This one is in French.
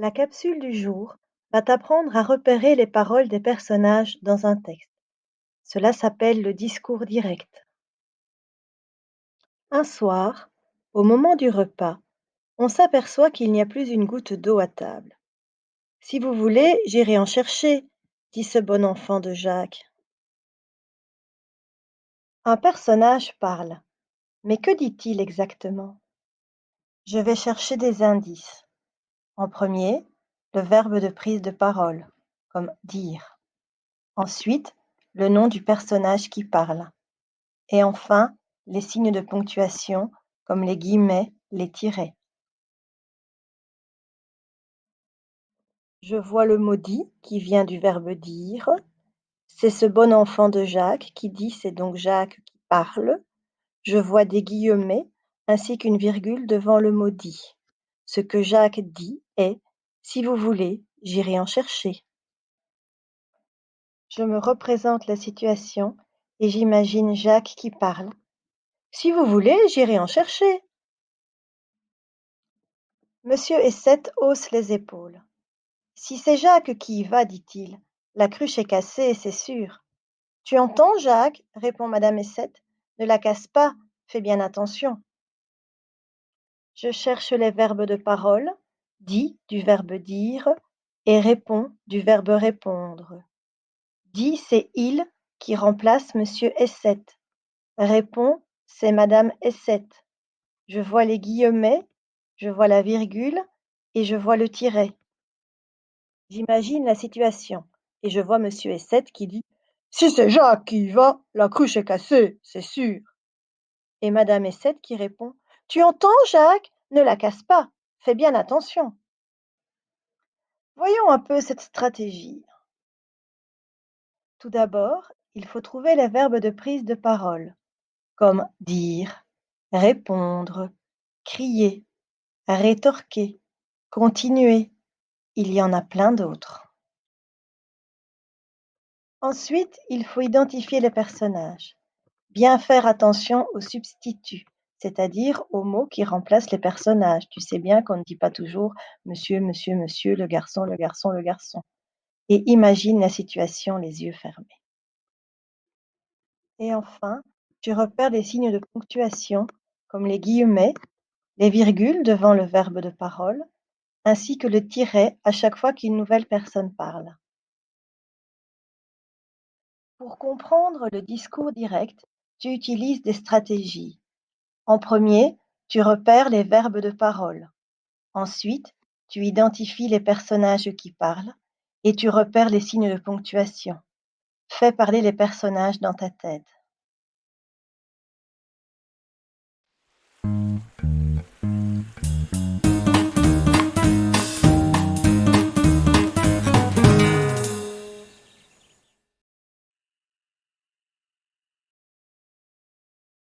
La capsule du jour va t'apprendre à repérer les paroles des personnages dans un texte. Cela s'appelle le discours direct. Un soir, au moment du repas, on s'aperçoit qu'il n'y a plus une goutte d'eau à table. Si vous voulez, j'irai en chercher, dit ce bon enfant de Jacques. Un personnage parle. Mais que dit-il exactement? Je vais chercher des indices. En premier, le verbe de prise de parole, comme dire. Ensuite, le nom du personnage qui parle. Et enfin, les signes de ponctuation, comme les guillemets, les tirets. Je vois le mot dit qui vient du verbe dire. C'est ce bon enfant de Jacques qui dit, c'est donc Jacques qui parle. Je vois des guillemets ainsi qu'une virgule devant le mot dit. Ce que Jacques dit est « Si vous voulez, j'irai en chercher ». Je me représente la situation et j'imagine Jacques qui parle. « Si vous voulez, j'irai en chercher ». Monsieur Essette hausse les épaules. « Si c'est Jacques qui y va, dit-il, la cruche est cassée, c'est sûr. »« Tu entends, Jacques, répond madame Essette, ne la casse pas, fais bien attention. » Je cherche les verbes de parole, dit du verbe dire et répond du verbe répondre. Dit, c'est il qui remplace monsieur Essette. Répond, c'est madame Essette. Je vois les guillemets, je vois la virgule et je vois le tiret. J'imagine la situation et je vois monsieur Essette qui dit « Si c'est Jacques qui y va, la cruche est cassée, c'est sûr. » Et madame Essette qui répond « Tu entends, Jacques? Ne la casse pas, fais bien attention. » Voyons un peu cette stratégie. Tout d'abord, il faut trouver les verbes de prise de parole, comme dire, répondre, crier, rétorquer, continuer. Il y en a plein d'autres. Ensuite, il faut identifier les personnages. Bien faire attention aux substituts, c'est-à-dire aux mots qui remplacent les personnages. Tu sais bien qu'on ne dit pas toujours monsieur, monsieur, monsieur, le garçon, le garçon, le garçon. Et imagine la situation les yeux fermés. Et enfin, tu repères les signes de ponctuation, comme les guillemets, les virgules devant le verbe de parole, ainsi que le tiret à chaque fois qu'une nouvelle personne parle. Pour comprendre le discours direct, tu utilises des stratégies. En premier, tu repères les verbes de parole. Ensuite, tu identifies les personnages qui parlent et tu repères les signes de ponctuation. Fais parler les personnages dans ta tête.